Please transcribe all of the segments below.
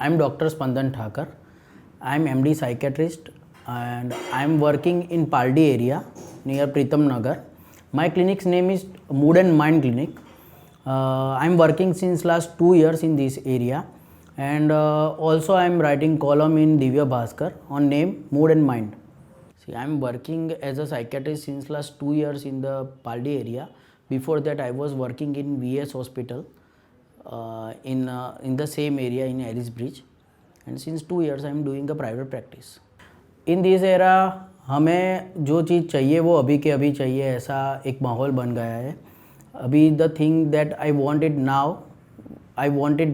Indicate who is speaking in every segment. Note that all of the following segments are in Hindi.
Speaker 1: I'm Dr. Spandan Thakur. I'm MD psychiatrist and I'm working in Paldi area near Pritam Nagar. My clinic's name is Mood and Mind Clinic. I'm working since last 2 years in this area, and also I'm writing column in Divya Bhaskar on name Mood and Mind. See, I'm working as a psychiatrist since last 2 years in the Paldi area. Before that, I was working in VS Hospital in the same area in Ellis Bridge, and since 2 years I am doing a private practice. In this era, हमें जो चीज़ चाहिए वो अभी के अभी चाहिए, ऐसा एक माहौल बन गया है. अभी the thing that I wanted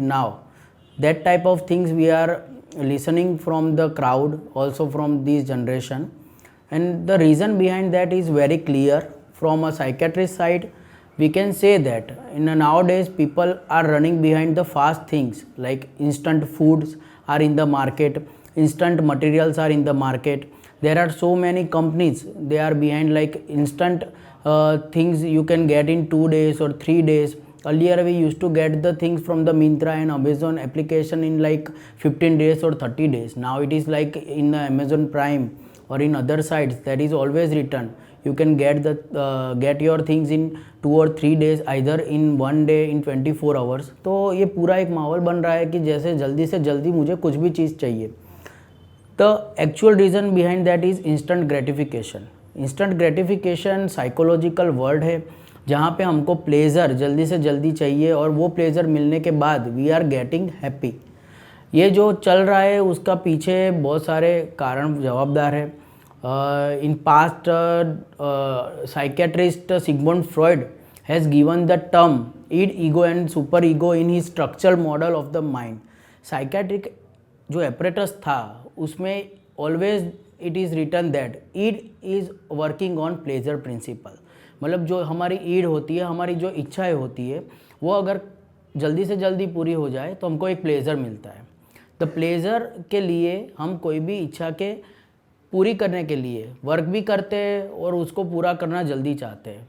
Speaker 1: now, that type of things we are listening from the crowd, also from this generation, and the reason behind that is very clear. From a psychiatrist side, we can say that nowadays people are running behind the fast things, like instant foods are in the market, instant materials are in the market. There are so many companies, they are behind like instant things you can get in 2 days or 3 days. Earlier we used to get the things from the Myntra and Amazon application in like 15 days or 30 days. Now it is like in Amazon Prime or in other sites that is always written. You can get your things in 2 or 3 days, either in 1 day, in 24 hours. तो ये पूरा एक माहौल बन रहा है कि जैसे जल्दी से जल्दी मुझे कुछ भी चीज़ चाहिए. The actual reason behind that is instant gratification. Instant gratification psychological word है जहाँ पे हमको प्लेजर जल्दी से जल्दी चाहिए, और वो प्लेजर मिलने के बाद वी आर गेटिंग हैप्पी. ये जो चल रहा है उसका पीछे बहुत सारे कारण जवाबदार है. In past psychiatrist Sigmund Freud has given the term id, ego and super ego in his structural model of the mind. Psychiatric जो apparatus था उसमें always it is written that id is working on pleasure principle. मतलब जो हमारी ईड होती है, हमारी जो इच्छाएं होती है, वो अगर जल्दी से जल्दी पूरी हो जाए तो हमको एक प्लेजर मिलता है. द प्लेजर के लिए हम कोई भी इच्छा के पूरी करने के लिए वर्क भी करते हैं और उसको पूरा करना जल्दी चाहते हैं.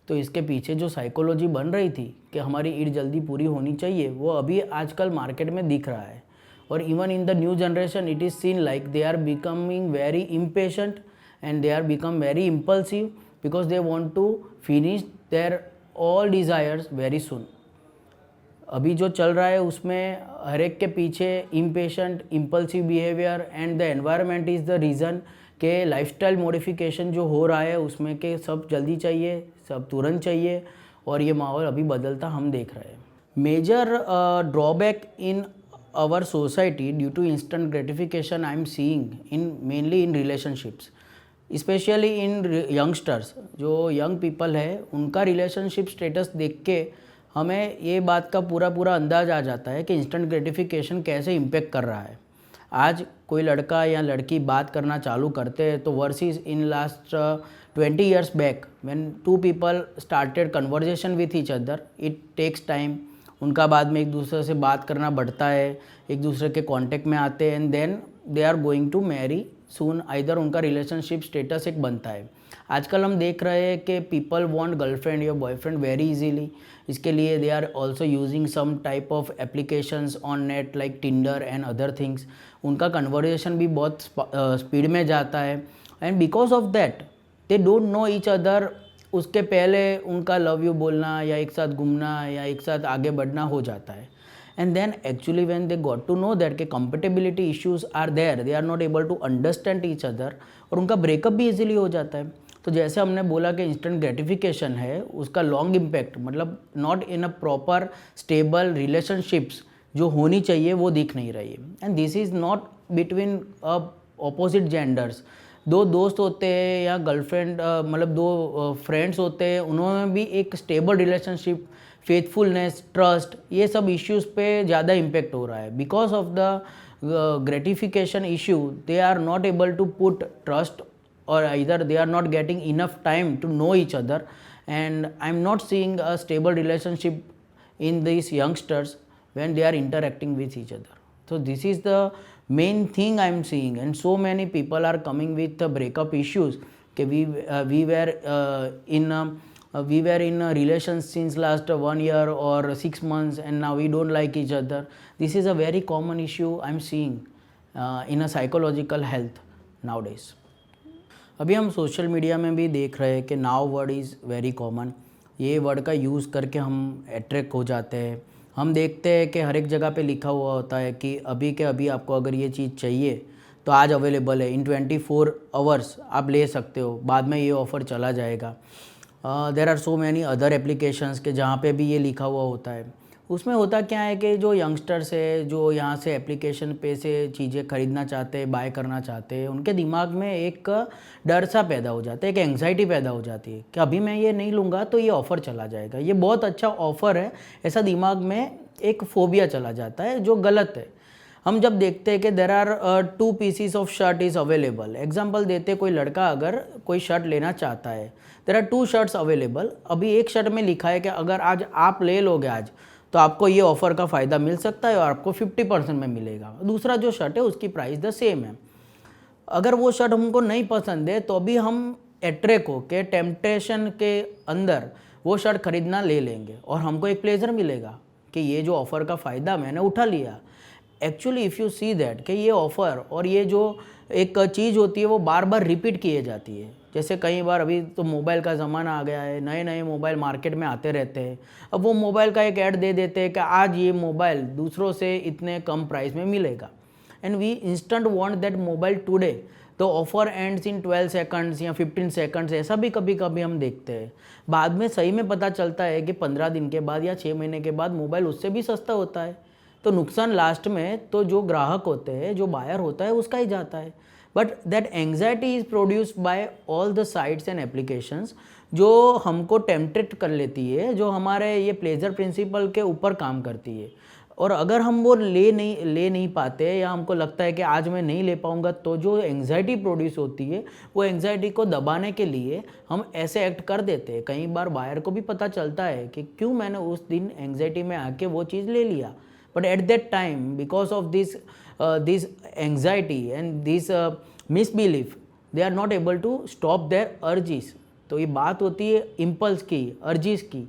Speaker 1: तो इसके पीछे जो साइकोलॉजी बन रही थी कि हमारी ईड जल्दी पूरी होनी चाहिए, वो अभी आजकल मार्केट में दिख रहा है. और even in the new generation it is seen like they are becoming very impatient and they are become very impulsive because they want to finish their all desires very soon. अभी जो चल रहा है उसमें हर एक के पीछे impatient, impulsive behavior and the environment is the reason के लाइफस्टाइल मॉडिफिकेशन जो हो रहा है उसमें के सब जल्दी चाहिए, सब तुरंत चाहिए, और ये माहौल अभी बदलता हम देख रहे हैं. Major drawback in our society due to instant gratification I am seeing mainly in relationships, specially in youngsters. जो यंग पीपल है उनका रिलेशनशिप स्टेटस देख के हमें ये बात का पूरा अंदाज आ जाता है कि इंस्टेंट ग्रेटिफिकेशन कैसे इम्पेक्ट कर रहा है. आज कोई लड़का या लड़की बात करना चालू करते हैं तो versus in last 20 years back when 2 people started conversation with each other, it takes time. उनका बाद में एक दूसरे से बात करना बढ़ता है, एक दूसरे के कांटेक्ट में आते हैं, and then they are going to marry soon. Either उनका रिलेशनशिप स्टेटस एक बनता है. आजकल हम देख रहे हैं कि पीपल वांट गर्लफ्रेंड या बॉयफ्रेंड वेरी इजीली. इसके लिए they are also using some type of applications on net like Tinder and other things. उनका कन्वर्जेशन भी बहुत स्पीड में जाता है, and because of that they don't know each other. उसके पहले उनका लव यू बोलना या एक साथ घूमना या एक साथ आगे बढ़ना हो जाता है. And then actually when they got to know that कि compatibility issues are there, they are not able to understand each other, और उनका ब्रेकअप भी इजीली हो जाता है. तो जैसे हमने बोला कि इंस्टेंट ग्रेटिफिकेशन है, उसका लॉन्ग इम्पैक्ट मतलब not in a proper stable relationships जो होनी चाहिए वो दिख नहीं रही है. And this is not between opposite genders. दो दोस्त होते हैं या गर्लफ्रेंड मतलब दो फ्रेंड्स होते हैं, उन्होंने भी एक स्टेबल रिलेशनशिप, फेथफुलनेस, ट्रस्ट, ये सब इश्यूज़ पे ज़्यादा इम्पेक्ट हो रहा है. Because of the gratification issue they are not able to put trust, और इधर they are not getting enough time to know each other, and I am not seeing a stable relationship in these youngsters when they are interacting with each other. So this is the main thing I am seeing, and so many people are coming with breakup issues. Okay, we were in we were in a relation since last 1 year or 6 months and now we don't like each other. This is a very common issue I'm seeing in a psychological health nowadays. अभी हम सोशल मीडिया में भी देख रहे हैं कि now word is very common. ये वर्ड का यूज़ करके हम अट्रैक्ट हो जाते हैं. हम देखते हैं कि हर एक जगह पे लिखा हुआ होता है कि अभी के अभी आपको अगर ये चीज़ चाहिए तो आज अवेलेबल है, इन 24 आवर्स आप ले सकते हो, बाद में ये ऑफ़र चला जाएगा. There are so many other applications के जहाँ पे भी ये लिखा हुआ होता है. उसमें होता क्या है कि जो यंगस्टर्स है जो यहाँ से एप्लीकेशन पे से चीज़ें ख़रीदना चाहते हैं, बाय करना चाहते हैं, उनके दिमाग में एक डर सा पैदा हो जाता है, एक एंग्जाइटी पैदा हो जाती है कि अभी मैं ये नहीं लूँगा तो ये ऑफ़र चला जाएगा, ये बहुत अच्छा ऑफ़र है, ऐसा दिमाग में एक फोबिया चला जाता है जो गलत है. हम जब देखते हैं कि there are 2 pieces of shirt is available. Example देते, कोई लड़का अगर कोई शर्ट लेना चाहता है, देर आर 2 शर्ट्स अवेलेबल. अभी एक शर्ट में लिखा है कि अगर आज आप ले लोगे आज तो आपको ये ऑफ़र का फ़ायदा मिल सकता है और आपको 50% में मिलेगा. दूसरा जो शर्ट है उसकी प्राइस द सेम है. अगर वो शर्ट हमको नहीं पसंद है तो भी हम अट्रैक्ट हो के टेम्पटेशन के अंदर वो शर्ट खरीदना ले लेंगे और हमको एक प्लेजर मिलेगा कि ये जो ऑफ़र का फ़ायदा मैंने उठा लिया. Actually if you see that कि ये ऑफ़र और ये जो एक चीज़ होती है वो बार बार रिपीट किए जाती है. जैसे कई बार अभी तो मोबाइल का ज़माना आ गया है, नए नए मोबाइल मार्केट में आते रहते हैं. अब वो मोबाइल का एक ऐड दे देते हैं कि आज ये मोबाइल दूसरों से इतने कम प्राइस में मिलेगा and we instant want that mobile today. तो ऑफ़र एंड्स इन 12 सेकंड्स या 15 सेकंड्स, ऐसा भी कभी कभी हम देखते हैं. बाद में सही में पता चलता है कि 15 दिन के बाद या 6 महीने के बाद मोबाइल उससे भी सस्ता होता है. तो नुकसान लास्ट में तो जो ग्राहक होते हैं, जो बायर होता है, उसका ही जाता है. But that anxiety is produced by all the sites and applications जो हमको टेम्पटेड कर लेती है, जो हमारे ये प्लेजर प्रिंसिपल के ऊपर काम करती है. और अगर हम वो ले नहीं पाते या हमको लगता है कि आज मैं नहीं ले पाऊँगा, तो जो एंग्जाइटी प्रोड्यूस होती है वो एंग्जाइटी को दबाने के लिए हम ऐसे एक्ट कर देते हैं. कई बार बायर को भी पता चलता है कि क्यों मैंने उस दिन एंग्जाइटी में आके वो चीज़ ले लिया. But at that time, because of this anxiety and this misbelief, they are not able to stop their urges. तो ये बात होती है इम्पल्स की, अर्जिस की,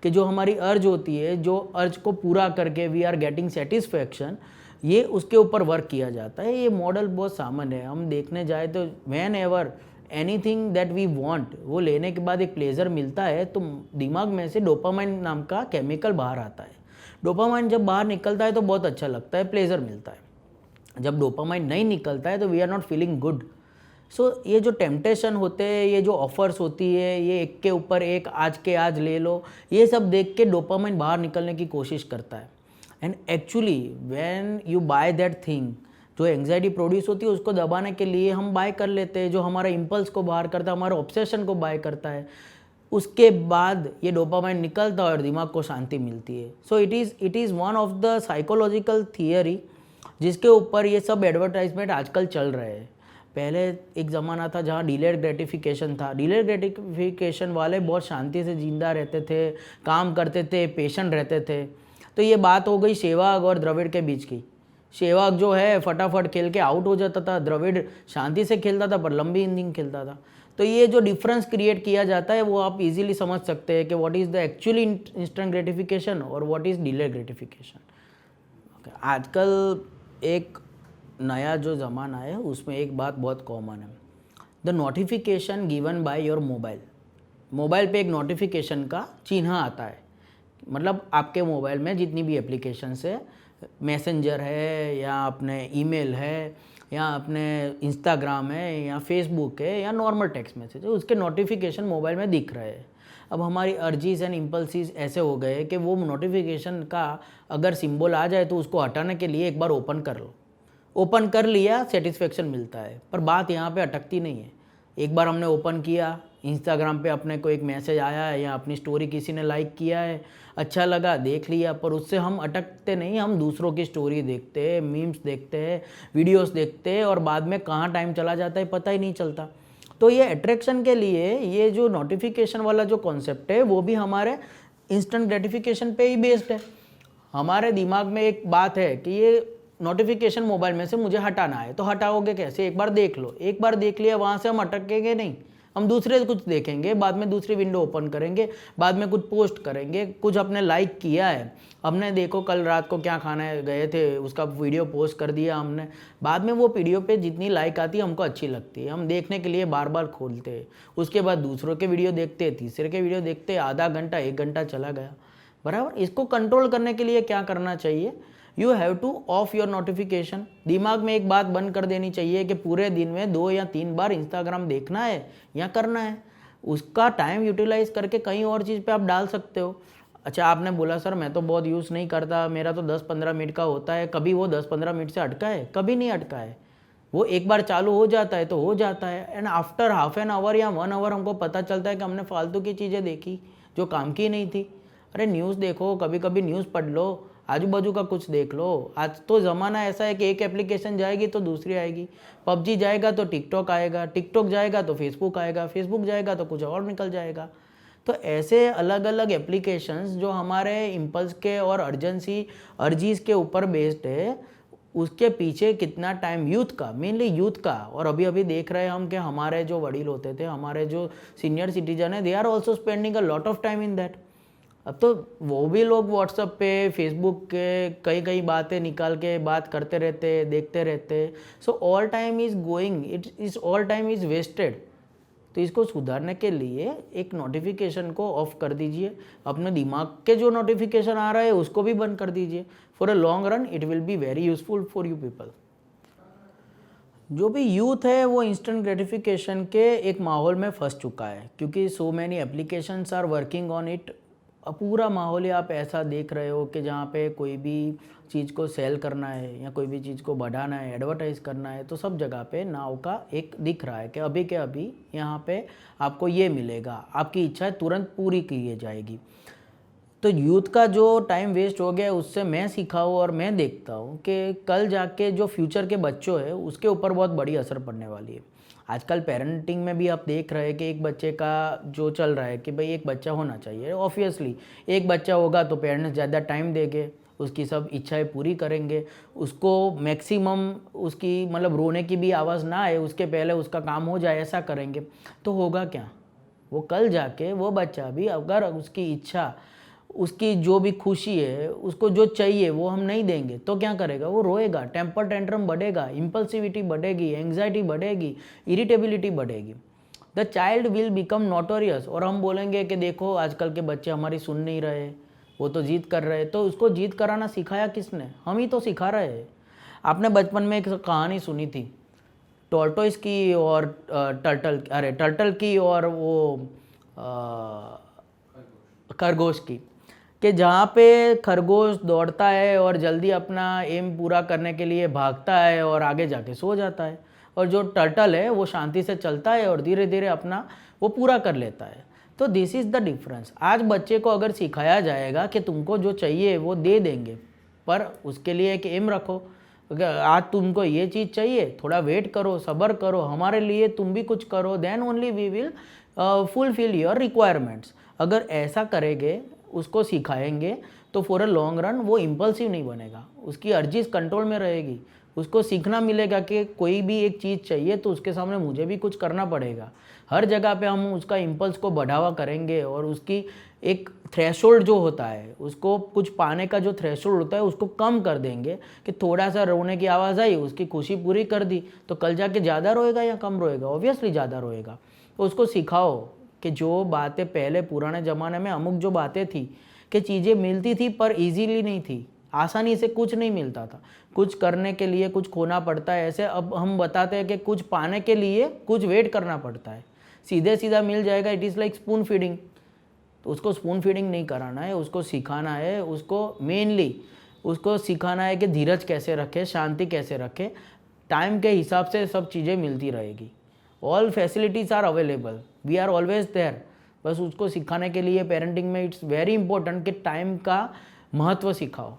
Speaker 1: कि जो हमारी अर्ज होती है, जो अर्ज को पूरा करके वी आर गेटिंग सेटिस्फैक्शन, ये उसके ऊपर वर्क किया जाता है. ये मॉडल बहुत सामान्य है. हम देखने जाए तो whenever anything that we want, वो लेने के बाद एक प्लेजर मिलता है तो दिमाग में से डोपामाइन नाम का केमिकल बाहर आता है. डोपामाइन जब बाहर निकलता है तो बहुत अच्छा लगता है, प्लेजर मिलता है. जब डोपामाइन नहीं निकलता है तो we are not feeling good. So ये जो टेम्पटेशन होते हैं, ये जो ऑफर्स होती है, ये एक के ऊपर एक, आज के आज ले लो, ये सब देख के डोपामाइन बाहर निकलने की कोशिश करता है. And actually when you by that thing, जो एंग्जाइटी प्रोड्यूस होती है उसको दबाने के लिए हम बाय कर लेते हैं. जो हमारा इम्पल्स को बाहर करता है, हमारे ऑब्सेशन को बाय करता है, उसके बाद ये डोपामाइन निकलता है और दिमाग को शांति मिलती है. So it is one of the psychological theory जिसके ऊपर ये सब एडवर्टाइजमेंट आजकल चल रहे हैं. पहले एक ज़माना था जहाँ डिलेड ग्रेटिफिकेशन था. डिलेड ग्रेटिफिकेशन वाले बहुत शांति से जिंदा रहते थे, काम करते थे, पेशेंट रहते थे. तो ये बात हो गई सहवाग और द्रविड़ के बीच की. सहवाग जो है फटाफट खेल के आउट हो जाता था, द्रविड़ शांति से खेलता था पर लंबी इनिंग खेलता था. तो ये जो डिफरेंस क्रिएट किया जाता है वो आप इजीली समझ सकते हैं कि what is the actually instant gratification और व्हाट इज़ डिले ग्रेटिफिकेशन. आजकल एक नया जो ज़माना है उसमें एक बात बहुत कॉमन है, the notification given by your mobile. Mobile पे एक नोटिफिकेशन का चिन्ह आता है. मतलब आपके मोबाइल में जितनी भी एप्लीकेशंस है, मैसेंजर है या अपने ईमेल है या अपने इंस्टाग्राम है या फेसबुक है या नॉर्मल टेक्स्ट मैसेज है, उसके नोटिफिकेशन मोबाइल में दिख रहे हैं. अब हमारी अर्जीज एंड इम्पल्सिस ऐसे हो गए कि वो नोटिफिकेशन का अगर सिंबल आ जाए तो उसको हटाने के लिए एक बार ओपन कर लो. ओपन कर लिया, सेटिस्फेक्शन मिलता है. पर बात यहाँ पे अटकती नहीं है. एक बार हमने ओपन किया, इंस्टाग्राम पे अपने को एक मैसेज आया है या अपनी स्टोरी किसी ने लाइक किया है, अच्छा लगा, देख लिया, पर उससे हम अटकते नहीं. हम दूसरों की स्टोरी देखते हैं, मीम्स देखते हैं, वीडियोस देखते हैं और बाद में कहाँ टाइम चला जाता है पता ही नहीं चलता. तो ये अट्रैक्शन के लिए ये जो नोटिफिकेशन वाला जो कॉन्सेप्ट है वो भी हमारे इंस्टेंट ग्रेटिफिकेशन पे ही बेस्ड है. हमारे दिमाग में एक बात है कि ये नोटिफिकेशन मोबाइल में से मुझे हटाना है. तो हटाओगे कैसे? एक बार देख लो. एक बार देख लिया, वहाँ से हम अटकेंगे नहीं. हम दूसरे कुछ देखेंगे, बाद में दूसरी विंडो ओपन करेंगे, बाद में कुछ पोस्ट करेंगे, कुछ अपने लाइक किया है, हमने देखो कल रात को क्या खाने गए थे उसका वीडियो पोस्ट कर दिया हमने, बाद में वो वीडियो पे जितनी लाइक आती है हमको अच्छी लगती है, हम देखने के लिए बार बार खोलते हैं, उसके बाद दूसरों के वीडियो देखते, तीसरे के वीडियो देखते, आधा घंटा 1 घंटा चला गया। बराबर, इसको कंट्रोल करने के लिए क्या करना चाहिए, you have two of your notification. दिमाग में एक बात बंद कर देनी चाहिए कि पूरे दिन में 2 या 3 बार इंस्टाग्राम देखना है या करना है, उसका टाइम यूटिलाइज करके कहीं और चीज़ पे आप डाल सकते हो। अच्छा, आपने बोला सर मैं तो बहुत यूज़ नहीं करता, मेरा तो 10-15 मिनट का होता है, कभी वो 10-15 मिनट से अटका है? कभी नहीं अटका है। वो एक बार चालू हो जाता है तो हो जाता है, and after half an hour या 1 आवर हमको पता चलता है कि हमने फालतू की चीज़ें देखी जो काम की नहीं थी। अरे न्यूज़ देखो, कभी कभी न्यूज़ पढ़ लो, आजू बाजू का कुछ देख लो। आज तो ज़माना ऐसा है कि एक एप्लीकेशन जाएगी तो दूसरी आएगी, पबजी जाएगा तो टिकटॉक आएगा, टिकटॉक जाएगा तो फेसबुक आएगा, फेसबुक जाएगा तो कुछ और निकल जाएगा। तो ऐसे अलग अलग एप्लीकेशंस जो हमारे इम्पल्स के और अर्जीज़ के ऊपर बेस्ड है, उसके पीछे कितना टाइम यूथ का, मेनली यूथ का, और अभी अभी देख रहे हैं हम कि हमारे जो वडील होते थे, हमारे जो सीनियर सिटीजन है, they are also spending a lot of time in that. अब तो वो भी लोग व्हाट्सएप पे, फेसबुक के कई कई बातें निकाल के बात करते रहते, देखते रहते। So all time is going, it is all time is wasted. तो इसको सुधारने के लिए एक नोटिफिकेशन को ऑफ कर दीजिए, अपने दिमाग के जो नोटिफिकेशन आ रहा है उसको भी बंद कर दीजिए। For a long run it will be very useful for you people. जो भी यूथ है वो इंस्टेंट ग्रेटिफिकेशन के एक माहौल में फंस चुका है, क्योंकि so many applications are working on it. पूरा माहौल ही आप ऐसा देख रहे हो कि जहाँ पे कोई भी चीज़ को सेल करना है या कोई भी चीज़ को बढ़ाना है, एडवर्टाइज़ करना है, तो सब जगह पे नाव का एक दिख रहा है कि अभी के अभी यहाँ पे आपको ये मिलेगा, आपकी इच्छा तुरंत पूरी की जाएगी। तो यूथ का जो टाइम वेस्ट हो गया उससे मैं सीखा हूँ और मैं देखता हूँ कि कल जाके जो फ्यूचर के बच्चों है उसके ऊपर बहुत बड़ी असर पड़ने वाली है। आजकल पेरेंटिंग में भी आप देख रहे हैं कि एक बच्चे का जो चल रहा है कि भाई एक बच्चा होना चाहिए, ऑब्वियसली एक बच्चा होगा तो पेरेंट्स ज़्यादा टाइम देंगे, उसकी सब इच्छाएं पूरी करेंगे, उसको मैक्सिमम उसकी मतलब रोने की भी आवाज़ ना आए उसके पहले उसका काम हो जाए, ऐसा करेंगे। तो होगा क्या, वो कल जाके वो बच्चा भी अगर उसकी इच्छा, उसकी जो भी खुशी है, उसको जो चाहिए वो हम नहीं देंगे तो क्या करेगा, वो रोएगा, टेम्पर टेंट्रम बढ़ेगा, इम्पल्सिविटी बढ़ेगी, एंग्जाइटी बढ़ेगी, इरिटेबिलिटी बढ़ेगी। The child will become notorious. और हम बोलेंगे कि देखो आजकल के बच्चे हमारी सुन नहीं रहे, वो तो जिद कर रहे हैं। तो उसको जिद कराना सिखाया किसने, हम ही तो सिखा रहे हैं। आपने बचपन में एक कहानी सुनी थी टॉर्टोइस की और टर्टल की और वो खरगोश की, कि जहाँ पे खरगोश दौड़ता है और जल्दी अपना एम पूरा करने के लिए भागता है और आगे जाके सो जाता है, और जो टर्टल है वो शांति से चलता है और धीरे धीरे अपना वो पूरा कर लेता है। तो दिस इज़ द डिफरेंस। आज बच्चे को अगर सिखाया जाएगा कि तुमको जो चाहिए वो दे देंगे, पर उसके लिए एक एम रखो, आज तुमको ये चीज़ चाहिए, थोड़ा वेट करो, सब्र करो, हमारे लिए तुम भी कुछ करो, then only we will fulfil your requirements. अगर ऐसा करेंगे, उसको सिखाएंगे, तो फॉर अ लॉन्ग रन वो इम्पल्सिव नहीं बनेगा, उसकी अर्जीज कंट्रोल में रहेगी, उसको सीखना मिलेगा कि कोई भी एक चीज़ चाहिए तो उसके सामने मुझे भी कुछ करना पड़ेगा। हर जगह पे हम उसका इम्पल्स को बढ़ावा करेंगे और उसकी एक थ्रेशोल्ड जो होता है, उसको कुछ पाने का जो थ्रेशोल्ड होता है उसको कम कर देंगे, कि थोड़ा सा रोने की आवाज़ आई, उसकी खुशी पूरी कर दी, तो कल जाके ज़्यादा रोएगा या कम रोएगा, ऑब्वियसली ज़्यादा रोएगा। तो उसको सिखाओ कि जो बातें पहले पुराने ज़माने में अमुक जो बातें थी कि चीज़ें मिलती थी पर इजीली नहीं थी, आसानी से कुछ नहीं मिलता था, कुछ करने के लिए कुछ खोना पड़ता है, ऐसे अब हम बताते हैं कि कुछ पाने के लिए कुछ वेट करना पड़ता है, सीधे सीधा मिल जाएगा, it is like spoon feeding. तो उसको स्पून फीडिंग नहीं कराना है, उसको सिखाना है, उसको मेनली उसको सिखाना है कि धीरज कैसे रखे, शांति कैसे रखे, टाइम के हिसाब से सब चीज़ें मिलती रहेगी, all facilities are available, we are always there. बस उसको सिखाने के लिए पेरेंटिंग में इट्स वेरी इंपॉर्टेंट कि टाइम का महत्व सिखाओ।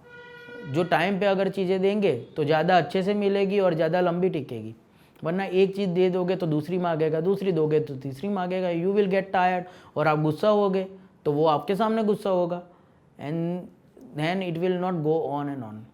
Speaker 1: जो टाइम पे अगर चीज़ें देंगे तो ज़्यादा अच्छे से मिलेगी और ज़्यादा लंबी टिकेगी, वरना एक चीज़ दे दोगे तो दूसरी मांगेगा, दूसरी दोगे तो तीसरी मांगेगा, यू विल गेट टायर्ड, और आप गुस्सा होगे तो वो आपके सामने गुस्सा होगा, and then it will not go on and on.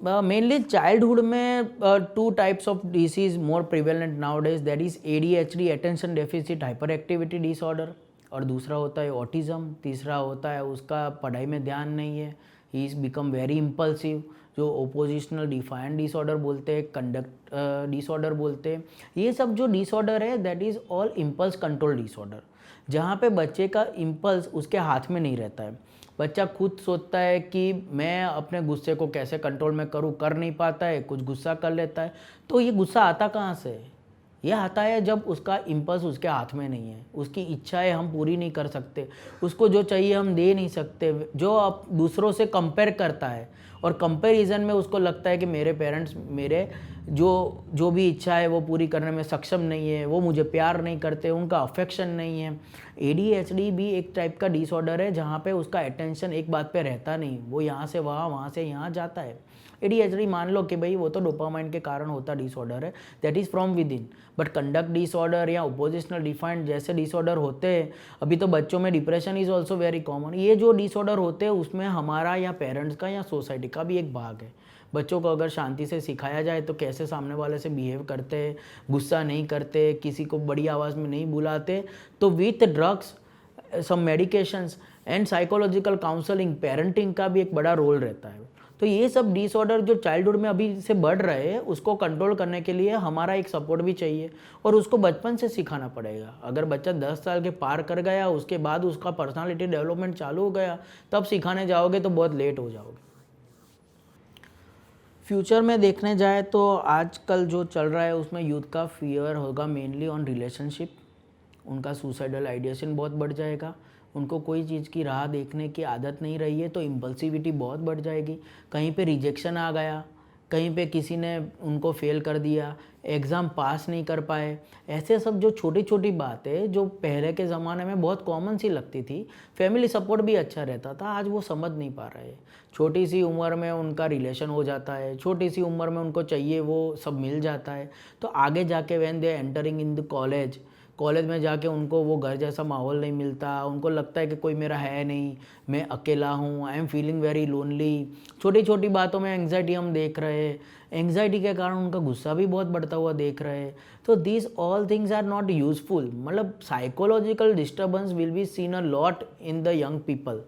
Speaker 1: Mainly childhood में two types of disease more prevalent nowadays, that is ADHD, attention deficit hyperactivity disorder, और दूसरा होता है ऑटिज्म, तीसरा होता है उसका पढ़ाई में ध्यान नहीं है, he is become very impulsive, जो ओपोजिशनल डिफाइंड डिसऑर्डर बोलते हैं, कंडक्ट डिसऑर्डर बोलते हैं। ये सब जो डिसऑर्डर है that is all impulse control disorder, जहाँ पे बच्चे का इम्पल्स उसके हाथ में नहीं रहता है। बच्चा खुद सोचता है कि मैं अपने गुस्से को कैसे कंट्रोल में करूँ, कर नहीं पाता है, कुछ गुस्सा कर लेता है। तो ये गुस्सा आता कहाँ से है? ये आता है जब उसका इम्पल्स उसके हाथ में नहीं है, उसकी इच्छाएं हम पूरी नहीं कर सकते, उसको जो चाहिए हम दे नहीं सकते, जो आप दूसरों से कंपेयर करता है और कंपैरिजन में उसको लगता है कि मेरे पेरेंट्स मेरे जो जो भी इच्छा है वो पूरी करने में सक्षम नहीं है, वो मुझे प्यार नहीं करते, उनका अफेक्शन नहीं है। ADHD भी एक टाइप का डिसऑर्डर है जहाँ पे उसका अटेंशन एक बात पे रहता नहीं, वो यहाँ से वहाँ, वहाँ से यहाँ जाता है। ADHD मान लो कि भाई वो तो डोपामाइन के कारण होता डिसऑर्डर है, that is from with in, but conduct disorder या ओपोजिशनल डिफाइंड जैसे डिसऑर्डर होते हैं, अभी तो बच्चों में depression is also very common. ये जो डिसऑर्डर होते हैं उसमें हमारा या पेरेंट्स का या सोसाइटी का भी एक भाग है। बच्चों को अगर शांति से सिखाया जाए तो कैसे सामने वाले से बिहेव करते हैं, गुस्सा नहीं करते, किसी को बड़ी आवाज़ में नहीं बुलाते, तो with drugs, some medications and psychological counselling, parenting का भी एक बड़ा रोल रहता है। तो ये सब डिसऑर्डर जो चाइल्डहुड में अभी से बढ़ रहे हैं उसको कंट्रोल करने के लिए हमारा एक सपोर्ट भी चाहिए और उसको बचपन से सिखाना पड़ेगा। अगर बच्चा 10 साल के पार कर गया, उसके बाद उसका पर्सनालिटी डेवलपमेंट चालू हो गया, तब सिखाने जाओगे तो बहुत लेट हो जाओगे। फ्यूचर में देखने जाए तो आजकल जो चल रहा है उसमें यूथ का फियर होगा मेनली ऑन रिलेशनशिप, उनका सुसाइडल आइडिएशन बहुत बढ़ जाएगा, उनको कोई चीज़ की राह देखने की आदत नहीं रही है तो इम्पल्सिविटी बहुत बढ़ जाएगी। कहीं पे रिजेक्शन आ गया, कहीं पे किसी ने उनको फेल कर दिया, एग्ज़ाम पास नहीं कर पाए, ऐसे सब जो छोटी छोटी बातें जो पहले के ज़माने में बहुत कॉमन सी लगती थी, फैमिली सपोर्ट भी अच्छा रहता था, आज वो समझ नहीं पा रहे। छोटी सी उम्र में उनका रिलेशन हो जाता है, छोटी सी उम्र में उनको चाहिए वो सब मिल जाता है, तो आगे जाके when they entering in the college में जाके उनको वो घर जैसा माहौल नहीं मिलता, उनको लगता है कि कोई मेरा है नहीं, मैं अकेला हूँ, I am feeling very lonely. छोटी छोटी बातों में एंग्जाइटी हम देख रहे हैं, एंग्जाइटी के कारण उनका गुस्सा भी बहुत बढ़ता हुआ देख रहे हैं। तो this all things are not useful, मतलब psychological disturbance will be seen a lot in the young people.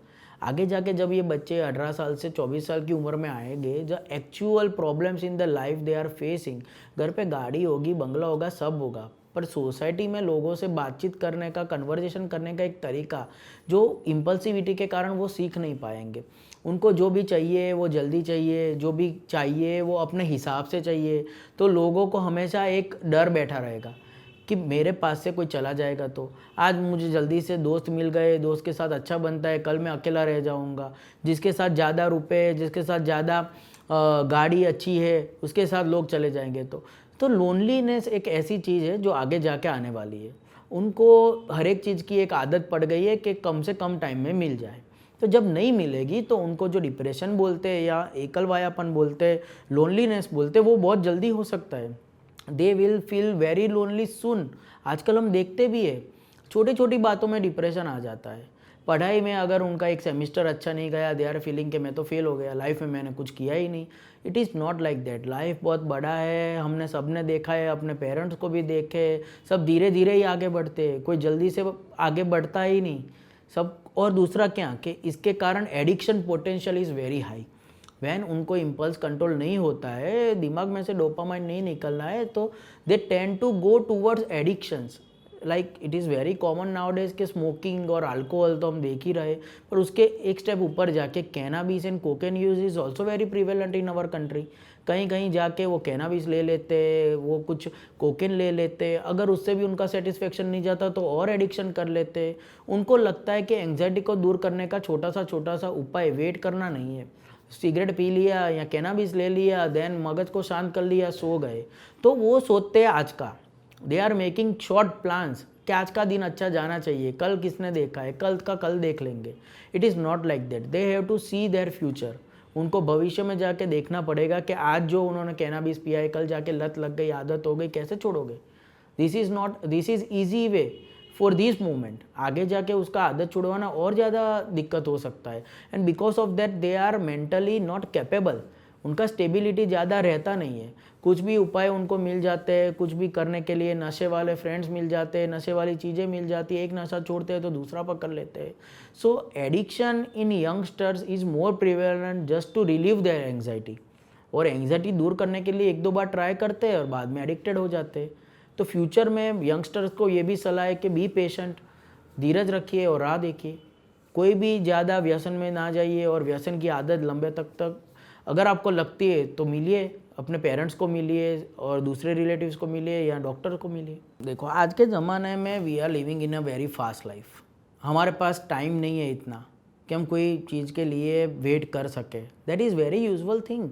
Speaker 1: आगे जाके जब ये बच्चे 18 साल से 24 साल की उम्र में आएंगे, जो actual problems in the life they are facing, घर पे गाड़ी होगी, बंगला होगा, सब होगा, पर सोसाइटी में लोगों से बातचीत करने का, कन्वर्जेशन करने का एक तरीका जो इम्पल्सिविटी के कारण वो सीख नहीं पाएंगे। उनको जो भी चाहिए वो जल्दी चाहिए, जो भी चाहिए वो अपने हिसाब से चाहिए, तो लोगों को हमेशा एक डर बैठा रहेगा कि मेरे पास से कोई चला जाएगा तो आज मुझे जल्दी से दोस्त मिल गए, दोस्त के साथ अच्छा बनता है, कल मैं अकेला रह जाऊंगा, जिसके साथ ज़्यादा रुपए, जिसके साथ ज़्यादा गाड़ी अच्छी है उसके साथ लोग चले जाएंगे। तो लोनलीनेस एक ऐसी चीज़ है जो आगे जाके आने वाली है। उनको हर एक चीज़ की एक आदत पड़ गई है कि कम से कम टाइम में मिल जाए, तो जब नहीं मिलेगी तो उनको जो डिप्रेशन बोलते हैं या एकलवायापन बोलते हैं, लोनलीनेस बोलते हैं, वो बहुत जल्दी हो सकता है। They will feel very lonely soon. आजकल हम देखते भी है, छोटी छोटी बातों में डिप्रेशन आ जाता है। पढ़ाई में अगर उनका एक सेमिस्टर अच्छा नहीं गया, दे आर फीलिंग कि मैं तो फेल हो गया, लाइफ में मैंने कुछ किया ही नहीं। It is not like that. Life बहुत बड़ा है, हमने सबने देखा है, अपने पेरेंट्स को भी देखे, सब धीरे धीरे ही आगे बढ़ते हैं, कोई जल्दी से आगे बढ़ता ही नहीं सब। और दूसरा क्या कि इसके कारण addiction potential is very high. When उनको इम्पल्स कंट्रोल नहीं होता है, दिमाग में से डोपामाइन नहीं निकलना है, तो they tend to go towards addictions. Like it is very common nowadays के स्मोकिंग और अल्कोहल तो हम देख ही रहे, पर उसके एक स्टेप ऊपर जाके cannabis and cocaine use is also very prevalent in our country. कहीं कहीं जाके वो कैनाबिस ले लेते, वो कुछ कोकेन ले लेते, अगर उससे भी उनका सेटिस्फेक्शन नहीं जाता तो और एडिक्शन कर लेते। उनको लगता है कि एंग्जाइटी को दूर करने का छोटा सा उपाय वेट करना नहीं है, सिगरेट पी लिया या कैनाबिस ले लिया, देन मगज को शांत कर लिया, सो गए। तो वो सोचते हैं आज का, they are making short plans कि आज का दिन अच्छा जाना चाहिए, कल किसने देखा है, कल का कल देख लेंगे। It is not like that, they have to see their future. उनको भविष्य में जाके देखना पड़ेगा कि आज जो उन्होंने कैनाबिस पिया है, कल जाके लत लग गई, आदत हो गई, कैसे छोड़ोगे। This is easy way for this movement. आगे जाके उसका आदत छुड़वाना और ज़्यादा दिक्कत हो सकता है, and because of that they are mentally not capable. उनका स्टेबिलिटी ज़्यादा रहता नहीं है। कुछ भी उपाय उनको मिल जाते हैं, कुछ भी करने के लिए नशे वाले फ्रेंड्स मिल जाते हैं, नशे वाली चीज़ें मिल जाती है, एक नशा छोड़ते हैं तो दूसरा पकड़ लेते हैं। So addiction in youngsters is more prevalent just to relieve their anxiety, और एंग्जाइटी दूर करने के लिए एक दो बार ट्राई करते हैं और बाद में एडिक्टेड हो जाते हैं। तो फ्यूचर में यंगस्टर्स को ये भी सलाह है कि बी पेशेंट, धीरज रखिए और राह देखिए, कोई भी ज़्यादा व्यसन में ना जाइए, और व्यसन की आदत लंबे तक अगर आपको लगती है तो मिलिए, अपने पेरेंट्स को मिलिए और दूसरे रिलेटिव्स को मिलिए या डॉक्टर को मिलिए। देखो आज के ज़माने में we are living in a very fast life. हमारे पास टाइम नहीं है इतना कि हम कोई चीज़ के लिए वेट कर सके। That is very usual thing.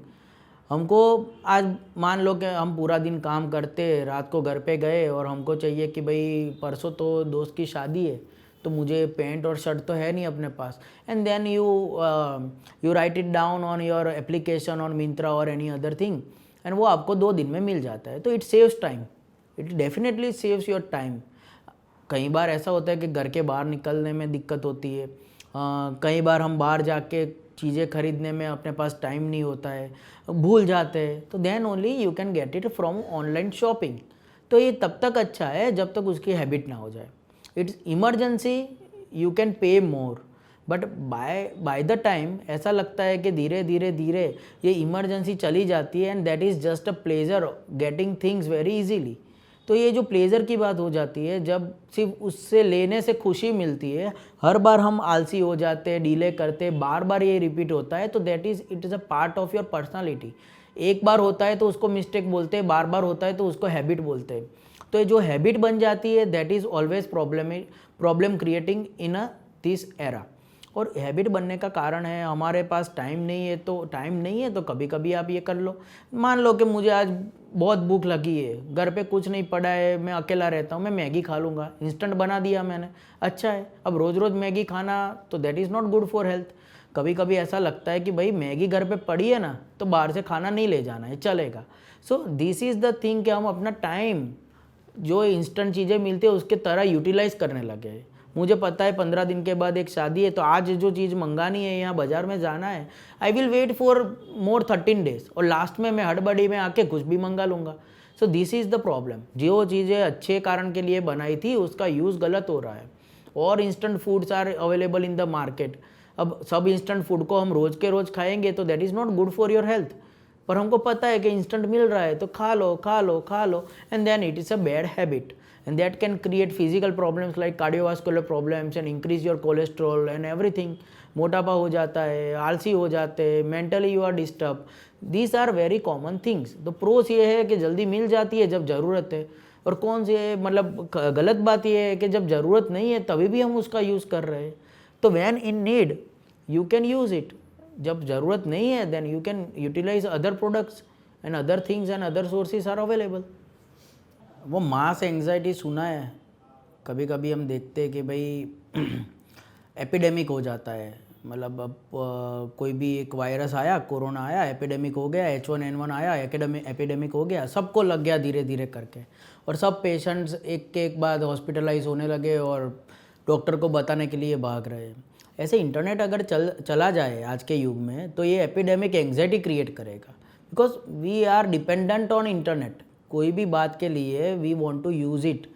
Speaker 1: हमको आज मान लो कि हम पूरा दिन काम करते, रात को घर पे गए और हमको चाहिए कि भाई परसों तो दोस्त की शादी है, तो मुझे पैंट और शर्ट तो है नहीं अपने पास, and then you write it down on your application on Myntra और एनी अदर थिंग, एंड वो आपको 2 दिन में मिल जाता है। तो it saves time, it definitely saves your time. कई बार ऐसा होता है कि घर के बाहर निकलने में दिक्कत होती है, कई बार हम बाहर जाके चीज़ें खरीदने में अपने पास टाइम नहीं होता है, भूल जाते हैं, तो then only you can get it from online shopping. तो ये तब तक अच्छा है जब तक उसकी हैबिट ना हो जाए। It's emergency, you can pay more, but by the time ऐसा लगता है कि धीरे धीरे धीरे ये इमरजेंसी चली जाती है, and that is just a pleasure getting things very easily. तो ये जो प्लेजर की बात हो जाती है, जब सिर्फ उससे लेने से खुशी मिलती है, हर बार हम आलसी हो जाते हैं, डीले करते, बार बार ये रिपीट होता है, तो that is it is a part of your personality. एक बार होता है तो उसको मिस्टेक बोलते हैं, बार बार होता है तो उसको हैबिट बोलते हैं। तो ये जो हैबिट बन जाती है, that is always problem creating in a this era. और हैबिट बनने का कारण है हमारे पास टाइम नहीं है, तो टाइम नहीं है तो कभी कभी आप ये कर लो। मान लो कि मुझे आज बहुत भूख लगी है, घर पे कुछ नहीं पड़ा है, मैं अकेला रहता हूँ, मैं मैगी खा लूँगा, इंस्टेंट बना दिया मैंने, अच्छा है। अब रोज़ रोज़ मैगी खाना तो that is not good for health. कभी कभी ऐसा लगता है कि भाई मैगी घर पे पड़ी है ना, तो बाहर से खाना नहीं ले जाना है, चलेगा। सो दिस इज़ द थिंग कि हम अपना टाइम जो इंस्टेंट चीज़ें मिलती है उसके तरह यूटिलाइज करने लगे हैं। मुझे पता है 15 दिन के बाद एक शादी है, तो आज जो चीज़ मंगानी है, यहाँ बाज़ार में जाना है, I will wait for more 13 days, और लास्ट में मैं हड़बड़ी में आके कुछ भी मंगा लूँगा। So this is the problem. जो चीज़ें अच्छे कारण के लिए बनाई थी उसका यूज़ गलत हो रहा है, और instant foods are available in the market. अब सब इंस्टेंट फूड को हम रोज़ के रोज़ खाएंगे तो that is not good for your health, पर हमको पता है कि इंस्टेंट मिल रहा है तो खा लो खा लो खा लो, and then it is a bad habit, and that can create physical problems like cardiovascular problems and increase your cholesterol and everything। मोटापा हो जाता है, आलसी हो जाते हैं, mentally you are disturb. These are very common things. तो प्रोस ये है कि जल्दी मिल जाती है जब ज़रूरत है, और कौन सी है मतलब गलत बात ये है कि जब ज़रूरत नहीं है तभी भी हम उसका यूज़ कर रहे हैं। तो when in need you can use it, जब ज़रूरत नहीं है then you can utilize other products and other things and other sources are available. वो मास एंग्जाइटी सुना है, कभी कभी हम देखते हैं कि भाई एपिडेमिक हो जाता है, मतलब अब कोई भी एक वायरस आया, कोरोना आया, एपिडेमिक हो गया, H1N1 आया, एपिडेमिक हो गया, सबको लग गया धीरे धीरे करके, और सब पेशेंट्स एक के एक बाद हॉस्पिटलाइज होने लगे और डॉक्टर को बताने के लिए भाग रहे हैं। ऐसे इंटरनेट अगर चला जाए आज के युग में तो ये एपिडेमिक एंग्जाइटी क्रिएट करेगा, because we are dependent on internet. कोई भी बात के लिए we want to use it.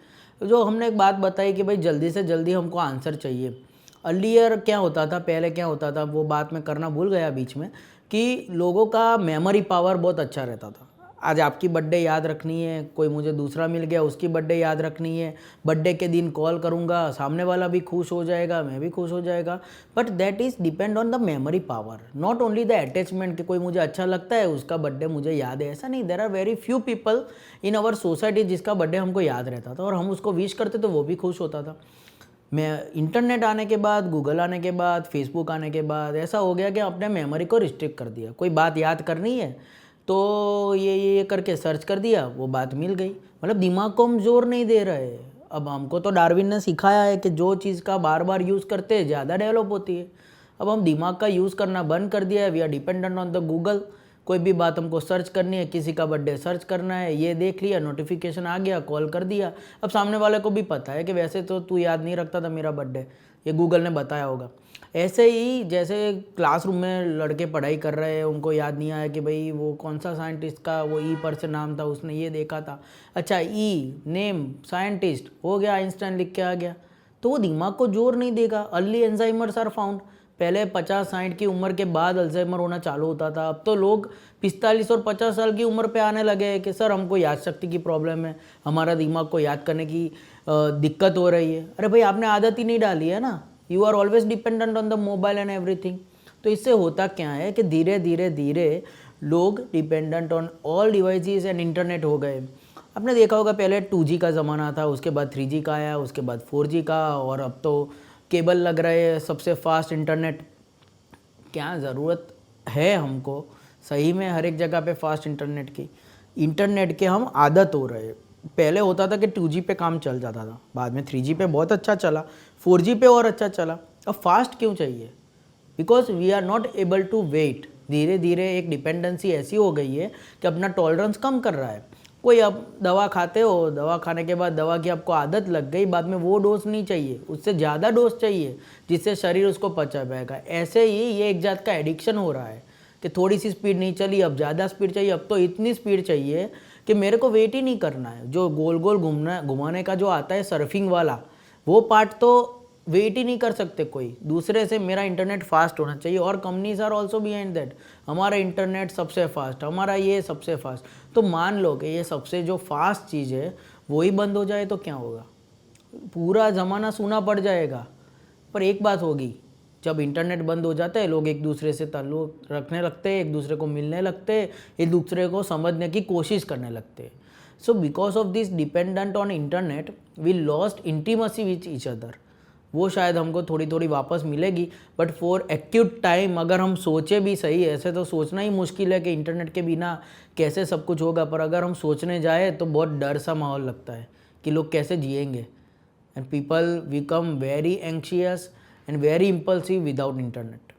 Speaker 1: जो हमने एक बात बताई कि भाई जल्दी से जल्दी हमको आंसर चाहिए। अर्लियर क्या होता था, पहले क्या होता था, वो बात मैं करना भूल गया बीच में, कि लोगों का मेमोरी पावर बहुत अच्छा रहता था। आज आपकी बर्थडे याद रखनी है, कोई मुझे दूसरा मिल गया उसकी बर्थडे याद रखनी है, बर्थडे के दिन कॉल करूँगा, सामने वाला भी खुश हो जाएगा, मैं भी खुश हो जाएगा। But that is depend on the memory power, not only the attachment कि कोई मुझे अच्छा लगता है उसका बर्थडे मुझे याद है, ऐसा नहीं। There are very few people in our society जिसका बर्थडे हमको याद रहता था और हम उसको विश करते तो वो भी खुश होता था। मैं इंटरनेट आने के बाद, गूगल आने के बाद, फेसबुक आने के बाद ऐसा हो गया कि अपने मेमोरी को रिस्ट्रिक्ट कर दिया। कोई बात याद करनी है तो ये करके सर्च कर दिया, वो बात मिल गई। मतलब दिमाग को हम जोर नहीं दे रहे। अब हमको तो डार्विन ने सिखाया है कि जो चीज़ का बार बार यूज़ करते हैं ज़्यादा डेवलप होती है। अब हम दिमाग का यूज़ करना बंद कर दिया है। We are dependent on the Google. कोई भी बात हमको सर्च करनी है, किसी का बर्थडे सर्च करना है, ये देख लिया, नोटिफिकेशन आ गया, कॉल कर दिया। अब सामने वाले को भी पता है कि वैसे तो तू याद नहीं रखता था मेरा बर्थडे, ये गूगल ने बताया होगा। ऐसे ही जैसे क्लासरूम में लड़के पढ़ाई कर रहे हैं, उनको याद नहीं आया कि भाई वो कौन सा साइंटिस्ट का वो ई पर से नाम था, उसने ये देखा था, अच्छा ई नेम साइंटिस्ट हो गया, आइंस्टाइन लिख के आ गया, तो वो दिमाग को जोर नहीं देगा। Early Alzheimer's are found. पहले 50-60 की उम्र के बाद अल्जाइमर होना चालू होता था, अब तो लोग 45 और 50 साल की उम्र पे आने लगे हैं कि सर हमको याद शक्ति की प्रॉब्लम है, हमारा दिमाग को याद करने की दिक्कत हो रही है। अरे भाई आपने आदत ही नहीं डाली है ना, you are always dependent on the mobile and everything. तो इससे होता क्या है कि धीरे धीरे धीरे लोग dependent on all devices and internet हो गए। आपने देखा होगा पहले 2G का ज़माना था, उसके बाद 3G का आया, उसके बाद 4G का, और अब तो केबल लग रहे हैं, सबसे फास्ट इंटरनेट। क्या ज़रूरत है हमको सही में हर एक जगह पे फास्ट इंटरनेट की? इंटरनेट के हम आदत हो रहे हैं। पहले होता था कि 2G पे काम चल जाता था, बाद में 3G पे बहुत अच्छा चला, 4G पे और अच्छा चला, अब फास्ट क्यों चाहिए? Because we are not able to wait. धीरे धीरे एक डिपेंडेंसी ऐसी हो गई है कि अपना टॉलरेंस कम कर रहा है। कोई अब दवा खाते हो, दवा खाने के बाद दवा की आपको आदत लग गई, बाद में वो डोज नहीं चाहिए, उससे ज़्यादा डोज चाहिए जिससे शरीर उसको पचा पाएगा। ऐसे ही ये एक जात का एडिक्शन हो रहा है कि थोड़ी सी स्पीड नहीं चली, अब ज़्यादा स्पीड चाहिए, अब तो इतनी स्पीड चाहिए कि मेरे को वेट ही नहीं करना है। जो गोल गोल घुमाने का जो आता है सर्फिंग वाला, वो पार्ट तो वेट ही नहीं कर सकते कोई दूसरे से। मेरा इंटरनेट फास्ट होना चाहिए, और companies are also behind that. हमारा इंटरनेट सबसे फास्ट, हमारा ये सबसे फास्ट। तो मान लो कि ये सबसे जो फास्ट चीज़ है वही बंद हो जाए तो क्या होगा? पूरा ज़माना सूना पड़ जाएगा। पर एक बात होगी, जब इंटरनेट बंद हो जाता है लोग एक दूसरे से ताल्लुक़ रखने लगते हैं, एक दूसरे को मिलने लगते हैं, एक दूसरे को समझने की कोशिश करने लगते हैं। So because of this dependent on internet we lost intimacy with each other. वो शायद हमको थोड़ी थोड़ी वापस मिलेगी, बट फॉर एक्यूट टाइम अगर हम सोचे भी सही, ऐसे तो सोचना ही मुश्किल है कि इंटरनेट के बिना कैसे सब कुछ होगा, पर अगर हम सोचने जाए तो बहुत डर सा माहौल लगता है कि लोग कैसे जिएंगे। And people become very anxious and very impulsive without internet.